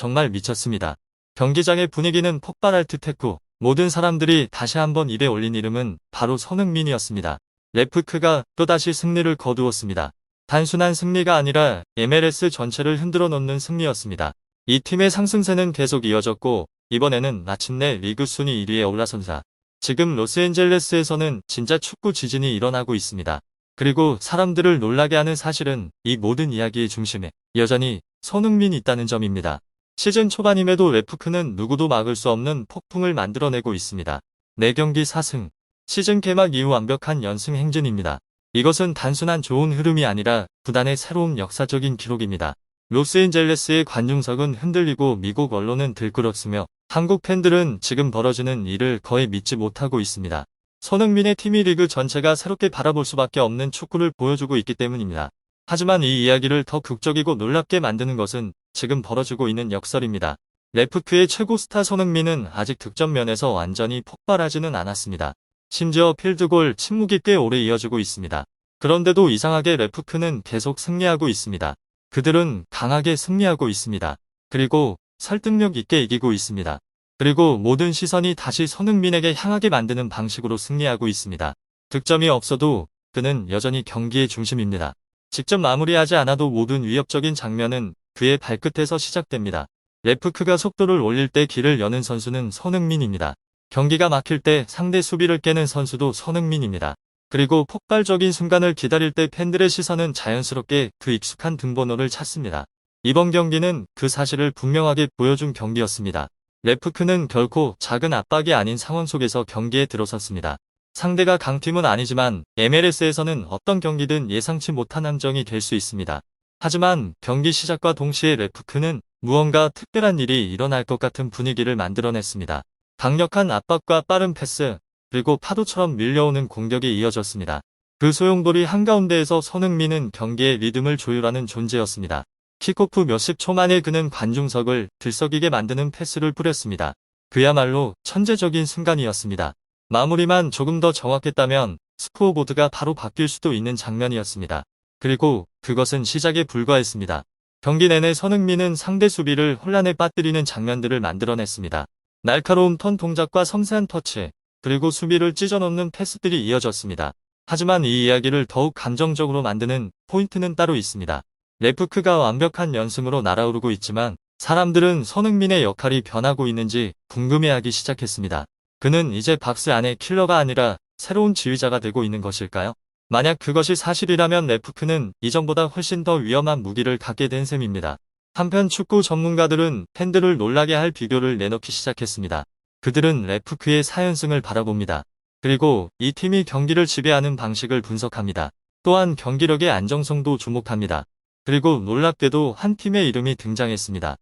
정말 미쳤습니다. 경기장의 분위기는 폭발할 듯했고 모든 사람들이 다시 한번 입에 올린 이름은 바로 손흥민이었습니다. 레프크가 또다시 승리를 거두었습니다. 단순한 승리가 아니라 MLS 전체를 흔들어 놓는 승리였습니다. 이 팀의 상승세는 계속 이어졌고 이번에는 마침내 리그 순위 1위에 올라선다. 지금 로스앤젤레스에서는 진짜 축구 지진이 일어나고 있습니다. 그리고 사람들을 놀라게 하는 사실은 이 모든 이야기의 중심에 여전히 손흥민이 있다는 점입니다. 시즌 초반임에도 레프크는 누구도 막을 수 없는 폭풍을 만들어내고 있습니다. 4경기 4승, 시즌 개막 이후 완벽한 연승 행진입니다. 이것은 단순한 좋은 흐름이 아니라 구단의 새로운 역사적인 기록입니다. 로스앤젤레스의 관중석은 흔들리고 미국 언론은 들끓었으며 한국 팬들은 지금 벌어지는 일을 거의 믿지 못하고 있습니다. 손흥민의 팀이 리그 전체가 새롭게 바라볼 수밖에 없는 축구를 보여주고 있기 때문입니다. 하지만 이 이야기를 더 극적이고 놀랍게 만드는 것은 지금 벌어지고 있는 역설입니다. 레프크의 최고 스타 손흥민은 아직 득점 면에서 완전히 폭발하지는 않았습니다. 심지어 필드골 침묵이 꽤 오래 이어지고 있습니다. 그런데도 이상하게 레프크는 계속 승리하고 있습니다. 그들은 강하게 승리하고 있습니다. 그리고 설득력 있게 이기고 있습니다. 그리고 모든 시선이 다시 손흥민에게 향하게 만드는 방식으로 승리하고 있습니다. 득점이 없어도 그는 여전히 경기의 중심입니다. 직접 마무리하지 않아도 모든 위협적인 장면은 그의 발끝에서 시작됩니다. 레프크가 속도를 올릴 때 길을 여는 선수는 손흥민입니다. 경기가 막힐 때 상대 수비를 깨는 선수도 손흥민입니다. 그리고 폭발적인 순간을 기다릴 때 팬들의 시선은 자연스럽게 그 익숙한 등번호를 찾습니다. 이번 경기는 그 사실을 분명하게 보여준 경기였습니다. 레프크는 결코 작은 압박이 아닌 상황 속에서 경기에 들어섰습니다. 상대가 강팀은 아니지만 MLS에서는 어떤 경기든 예상치 못한 함정이 될 수 있습니다. 하지만 경기 시작과 동시에 레프크는 무언가 특별한 일이 일어날 것 같은 분위기를 만들어냈습니다. 강력한 압박과 빠른 패스, 그리고 파도처럼 밀려오는 공격이 이어졌습니다. 그 소용돌이 한가운데에서 손흥민은 경기의 리듬을 조율하는 존재였습니다. 킥오프 몇십 초 만에 그는 관중석을 들썩이게 만드는 패스를 뿌렸습니다. 그야말로 천재적인 순간이었습니다. 마무리만 조금 더 정확했다면 스코어보드가 바로 바뀔 수도 있는 장면이었습니다. 그리고 그것은 시작에 불과했습니다. 경기 내내 손흥민은 상대 수비를 혼란에 빠뜨리는 장면들을 만들어냈습니다. 날카로운 턴 동작과 섬세한 터치, 그리고 수비를 찢어놓는 패스들이 이어졌습니다. 하지만 이 이야기를 더욱 감정적으로 만드는 포인트는 따로 있습니다. 레프크가 완벽한 연승으로 날아오르고 있지만 사람들은 손흥민의 역할이 변하고 있는지 궁금해하기 시작했습니다. 그는 이제 박스 안의 킬러가 아니라 새로운 지휘자가 되고 있는 것일까요? 만약 그것이 사실이라면 레프크는 이전보다 훨씬 더 위험한 무기를 갖게 된 셈입니다. 한편 축구 전문가들은 팬들을 놀라게 할 비교를 내놓기 시작했습니다. 그들은 레프크의 4연승을 바라봅니다. 그리고 이 팀이 경기를 지배하는 방식을 분석합니다. 또한 경기력의 안정성도 주목합니다. 그리고 놀랍게도 한 팀의 이름이 등장했습니다.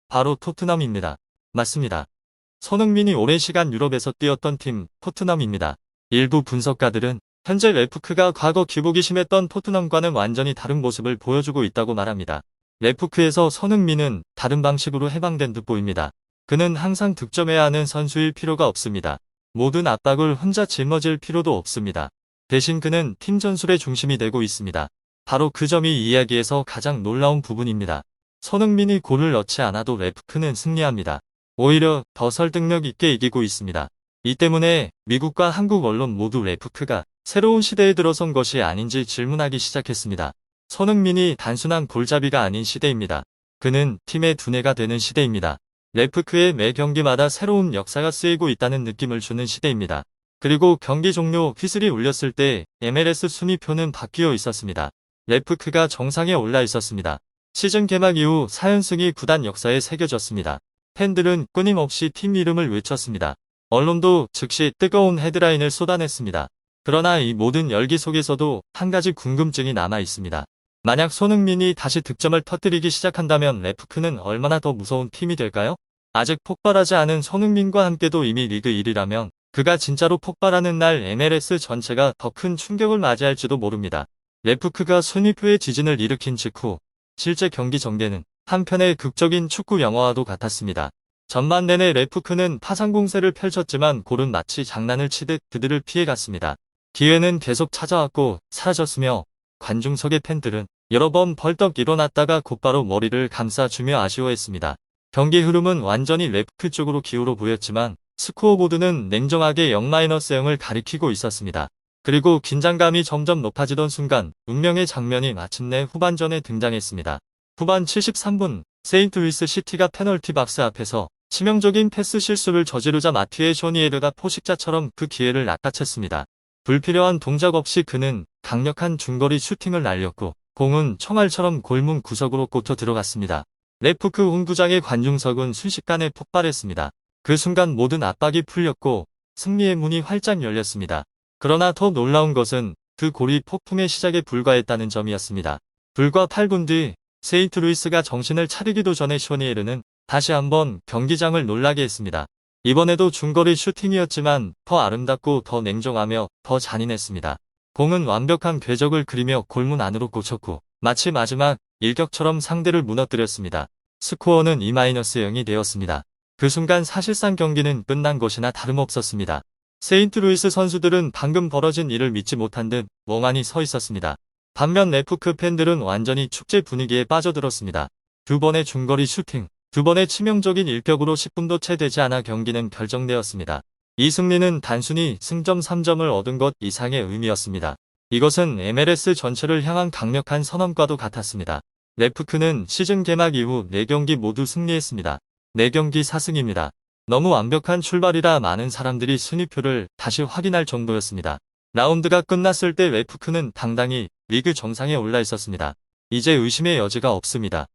바로 토트넘입니다. 맞습니다. 손흥민이 오랜 시간 유럽에서 뛰었던 팀 토트넘입니다. 일부 분석가들은 현재 레프크가 과거 기복이 심했던 토트넘과는 완전히 다른 모습을 보여주고 있다고 말합니다. 레프크에서 손흥민은 다른 방식으로 해방된 듯 보입니다. 그는 항상 득점해야 하는 선수일 필요가 없습니다. 모든 압박을 혼자 짊어질 필요도 없습니다. 대신 그는 팀 전술의 중심이 되고 있습니다. 바로 그 점이 이 이야기에서 가장 놀라운 부분입니다. 손흥민이 골을 넣지 않아도 레프크는 승리합니다. 오히려 더 설득력 있게 이기고 있습니다. 이 때문에 미국과 한국 언론 모두 레프크가 새로운 시대에 들어선 것이 아닌지 질문하기 시작했습니다. 손흥민이 단순한 골잡이가 아닌 시대입니다. 그는 팀의 두뇌가 되는 시대입니다. 레프크의 매 경기마다 새로운 역사가 쓰이고 있다는 느낌을 주는 시대입니다. 그리고 경기 종료 휘슬이 울렸을 때 MLS 순위표는 바뀌어 있었습니다. 레프크가 정상에 올라 있었습니다. 시즌 개막 이후 4연승이 구단 역사에 새겨졌습니다. 팬들은 끊임없이 팀 이름을 외쳤습니다. 언론도 즉시 뜨거운 헤드라인을 쏟아냈습니다. 그러나 이 모든 열기 속에서도 한 가지 궁금증이 남아 있습니다. 만약 손흥민이 다시 득점을 터뜨리기 시작한다면 레프크는 얼마나 더 무서운 팀이 될까요? 아직 폭발하지 않은 손흥민과 함께도 이미 리그 1위라면 그가 진짜로 폭발하는 날 MLS 전체가 더 큰 충격을 맞이할지도 모릅니다. 레프크가 순위표의 지진을 일으킨 직후 실제 경기 전개는 한편의 극적인 축구 영화와도 같았습니다. 전반 내내 레프크는 파상 공세를 펼쳤지만 골은 마치 장난을 치듯 그들을 피해갔습니다. 기회는 계속 찾아왔고 사라졌으며 관중석의 팬들은 여러 번 벌떡 일어났다가 곧바로 머리를 감싸주며 아쉬워했습니다. 경기 흐름은 완전히 레프크 쪽으로 기울어 보였지만 스코어보드는 냉정하게 0-0을 가리키고 있었습니다. 그리고 긴장감이 점점 높아지던 순간 운명의 장면이 마침내 후반전에 등장했습니다. 후반 73분 세인트루이스 시티가 페널티 박스 앞에서 치명적인 패스 실수를 저지르자 마티에 쇼니에르가 포식자처럼 그 기회를 낚아챘습니다. 불필요한 동작 없이 그는 강력한 중거리 슈팅을 날렸고 공은 총알처럼 골문 구석으로 꽂혀 들어갔습니다. 레프크 홈구장의 관중석은 순식간에 폭발했습니다. 그 순간 모든 압박이 풀렸고 승리의 문이 활짝 열렸습니다. 그러나 더 놀라운 것은 그 골이 폭풍의 시작에 불과했다는 점이었습니다. 불과 8분 뒤 세인트루이스가 정신을 차리기도 전에 쇼니에르는 다시 한번 경기장을 놀라게 했습니다. 이번에도 중거리 슈팅이었지만 더 아름답고 더 냉정하며 더 잔인했습니다. 공은 완벽한 궤적을 그리며 골문 안으로 꽂혔고 마치 마지막 일격처럼 상대를 무너뜨렸습니다. 스코어는 2-0이 되었습니다. 그 순간 사실상 경기는 끝난 것이나 다름없었습니다. 세인트루이스 선수들은 방금 벌어진 일을 믿지 못한 듯 멍하니 서 있었습니다. 반면 레프크 팬들은 완전히 축제 분위기에 빠져들었습니다. 두 번의 중거리 슈팅, 두 번의 치명적인 일격으로 10분도 채 되지 않아 경기는 결정되었습니다. 이 승리는 단순히 승점 3점을 얻은 것 이상의 의미였습니다. 이것은 MLS 전체를 향한 강력한 선언과도 같았습니다. 레프크는 시즌 개막 이후 4경기 모두 승리했습니다. 4경기 4승입니다. 너무 완벽한 출발이라 많은 사람들이 순위표를 다시 확인할 정도였습니다. 라운드가 끝났을 때 레프크는 당당히 리그 정상에 올라 있었습니다. 이제 의심의 여지가 없습니다.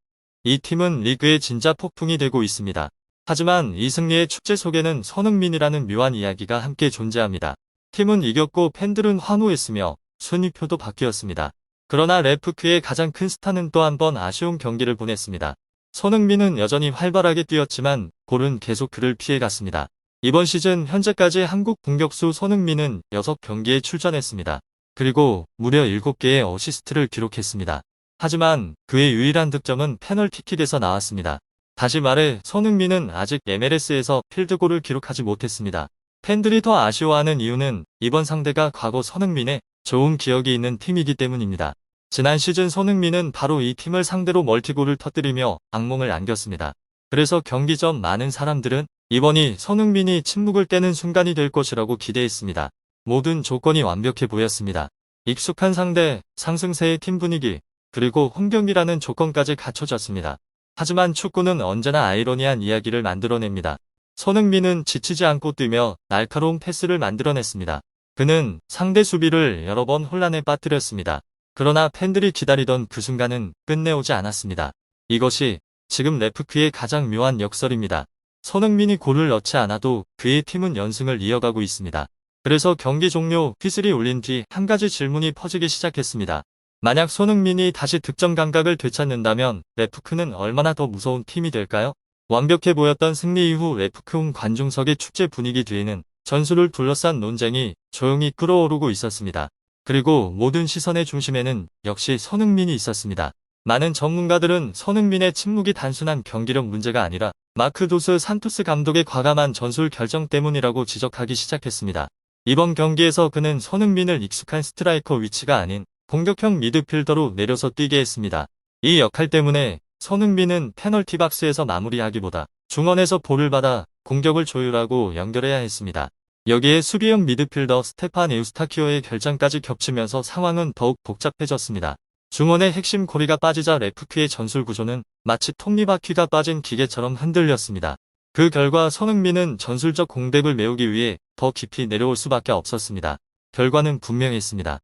이 팀은 리그의 진짜 폭풍이 되고 있습니다. 하지만 이 승리의 축제 속에는 손흥민이라는 묘한 이야기가 함께 존재합니다. 팀은 이겼고 팬들은 환호했으며 순위표도 바뀌었습니다. 그러나 레프크의 가장 큰 스타는 또 한 번 아쉬운 경기를 보냈습니다. 손흥민은 여전히 활발하게 뛰었지만 골은 계속 그를 피해갔습니다. 이번 시즌 현재까지 한국 공격수 손흥민은 6경기에 출전했습니다. 그리고 무려 7개의 어시스트를 기록했습니다. 하지만 그의 유일한 득점은 페널티킥에서 나왔습니다. 다시 말해 손흥민은 아직 MLS에서 필드골을 기록하지 못했습니다. 팬들이 더 아쉬워하는 이유는 이번 상대가 과거 손흥민의 좋은 기억이 있는 팀이기 때문입니다. 지난 시즌 손흥민은 바로 이 팀을 상대로 멀티골을 터뜨리며 악몽을 안겼습니다. 그래서 경기 전 많은 사람들은 이번이 손흥민이 침묵을 깨는 순간이 될 것이라고 기대했습니다. 모든 조건이 완벽해 보였습니다. 익숙한 상대, 상승세의 팀 분위기, 그리고 홈경기라는 조건까지 갖춰졌습니다. 하지만 축구는 언제나 아이러니한 이야기를 만들어냅니다. 손흥민은 지치지 않고 뛰며 날카로운 패스를 만들어냈습니다. 그는 상대 수비를 여러 번 혼란에 빠뜨렸습니다. 그러나 팬들이 기다리던 그 순간은 끝내오지 않았습니다. 이것이 지금 레프크의 가장 묘한 역설입니다. 손흥민이 골을 넣지 않아도 그의 팀은 연승을 이어가고 있습니다. 그래서 경기 종료 휘슬이 울린 뒤 한 가지 질문이 퍼지기 시작했습니다. 만약 손흥민이 다시 득점 감각을 되찾는다면 레프크는 얼마나 더 무서운 팀이 될까요? 완벽해 보였던 승리 이후 레프크홈 관중석의 축제 분위기 뒤에는 전술을 둘러싼 논쟁이 조용히 끓어오르고 있었습니다. 그리고 모든 시선의 중심에는 역시 손흥민이 있었습니다. 많은 전문가들은 손흥민의 침묵이 단순한 경기력 문제가 아니라 마크 도스 산토스 감독의 과감한 전술 결정 때문이라고 지적하기 시작했습니다. 이번 경기에서 그는 손흥민을 익숙한 스트라이커 위치가 아닌 공격형 미드필더로 내려서 뛰게 했습니다. 이 역할 때문에 손흥민은 페널티 박스에서 마무리하기보다 중원에서 볼을 받아 공격을 조율하고 연결해야 했습니다. 여기에 수비형 미드필더 스테판 에우스타키오의 결장까지 겹치면서 상황은 더욱 복잡해졌습니다. 중원의 핵심 고리가 빠지자 레프크의 전술 구조는 마치 톱니바퀴가 빠진 기계처럼 흔들렸습니다. 그 결과 손흥민은 전술적 공백을 메우기 위해 더 깊이 내려올 수밖에 없었습니다. 결과는 분명했습니다.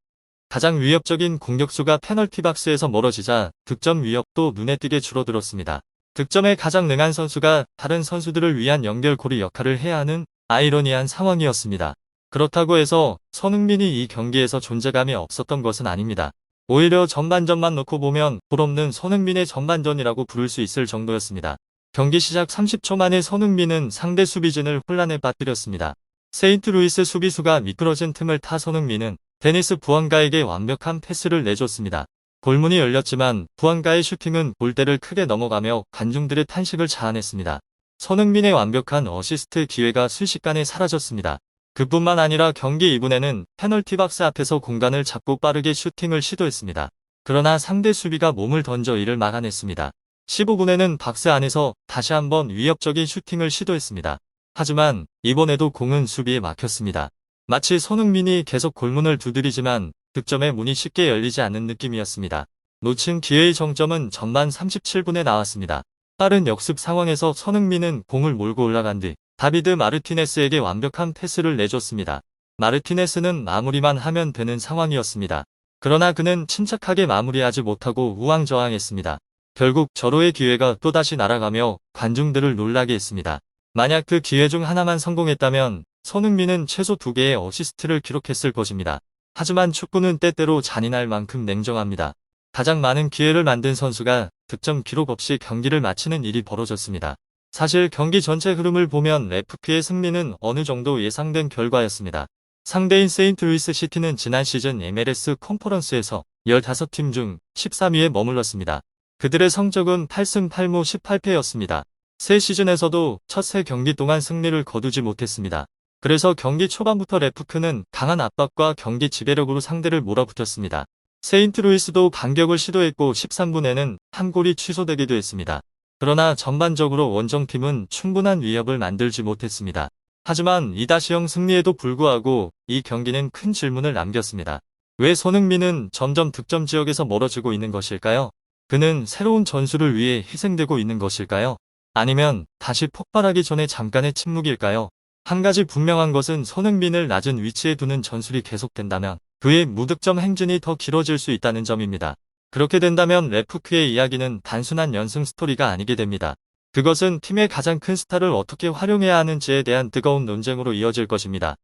가장 위협적인 공격수가 페널티 박스에서 멀어지자 득점 위협도 눈에 띄게 줄어들었습니다. 득점에 가장 능한 선수가 다른 선수들을 위한 연결고리 역할을 해야 하는 아이러니한 상황이었습니다. 그렇다고 해서 손흥민이 이 경기에서 존재감이 없었던 것은 아닙니다. 오히려 전반전만 놓고 보면 볼없는 손흥민의 전반전이라고 부를 수 있을 정도였습니다. 경기 시작 30초 만에 손흥민은 상대 수비진을 혼란에 빠뜨렸습니다. 세인트루이스 수비수가 미끄러진 틈을 타 손흥민은 데니스 부안가에게 완벽한 패스를 내줬습니다. 골문이 열렸지만 부안가의 슈팅은 골대를 크게 넘어가며 관중들의 탄식을 자아냈습니다. 손흥민의 완벽한 어시스트 기회가 순식간에 사라졌습니다. 그뿐만 아니라 경기 2분에는 페널티 박스 앞에서 공간을 잡고 빠르게 슈팅을 시도했습니다. 그러나 상대 수비가 몸을 던져 이를 막아냈습니다. 15분에는 박스 안에서 다시 한번 위협적인 슈팅을 시도했습니다. 하지만 이번에도 공은 수비에 막혔습니다. 마치 손흥민이 계속 골문을 두드리지만 득점의 문이 쉽게 열리지 않는 느낌이었습니다. 놓친 기회의 정점은 전반 37분에 나왔습니다. 빠른 역습 상황에서 손흥민은 공을 몰고 올라간 뒤 다비드 마르티네스에게 완벽한 패스를 내줬습니다. 마르티네스는 마무리만 하면 되는 상황이었습니다. 그러나 그는 침착하게 마무리하지 못하고 우왕좌왕했습니다. 결국 절호의 기회가 또다시 날아가며 관중들을 놀라게 했습니다. 만약 그 기회 중 하나만 성공했다면 손흥민은 최소 2개의 어시스트를 기록했을 것입니다. 하지만 축구는 때때로 잔인할 만큼 냉정합니다. 가장 많은 기회를 만든 선수가 득점 기록 없이 경기를 마치는 일이 벌어졌습니다. 사실 경기 전체 흐름을 보면 레프크의 승리는 어느 정도 예상된 결과였습니다. 상대인 세인트루이스 시티는 지난 시즌 MLS 컨퍼런스에서 15팀 중 13위에 머물렀습니다. 그들의 성적은 8승 8무 18패였습니다. 새 시즌에서도 첫 3경기 동안 승리를 거두지 못했습니다. 그래서 경기 초반부터 레프크는 강한 압박과 경기 지배력으로 상대를 몰아붙였습니다. 세인트루이스도 반격을 시도했고 13분에는 한 골이 취소되기도 했습니다. 그러나 전반적으로 원정팀은 충분한 위협을 만들지 못했습니다. 하지만 2-0 승리에도 불구하고 이 경기는 큰 질문을 남겼습니다. 왜 손흥민은 점점 득점 지역에서 멀어지고 있는 것일까요? 그는 새로운 전술을 위해 희생되고 있는 것일까요? 아니면 다시 폭발하기 전에 잠깐의 침묵일까요? 한 가지 분명한 것은 손흥민을 낮은 위치에 두는 전술이 계속된다면 그의 무득점 행진이 더 길어질 수 있다는 점입니다. 그렇게 된다면 레프크의 이야기는 단순한 연승 스토리가 아니게 됩니다. 그것은 팀의 가장 큰 스타를 어떻게 활용해야 하는지에 대한 뜨거운 논쟁으로 이어질 것입니다.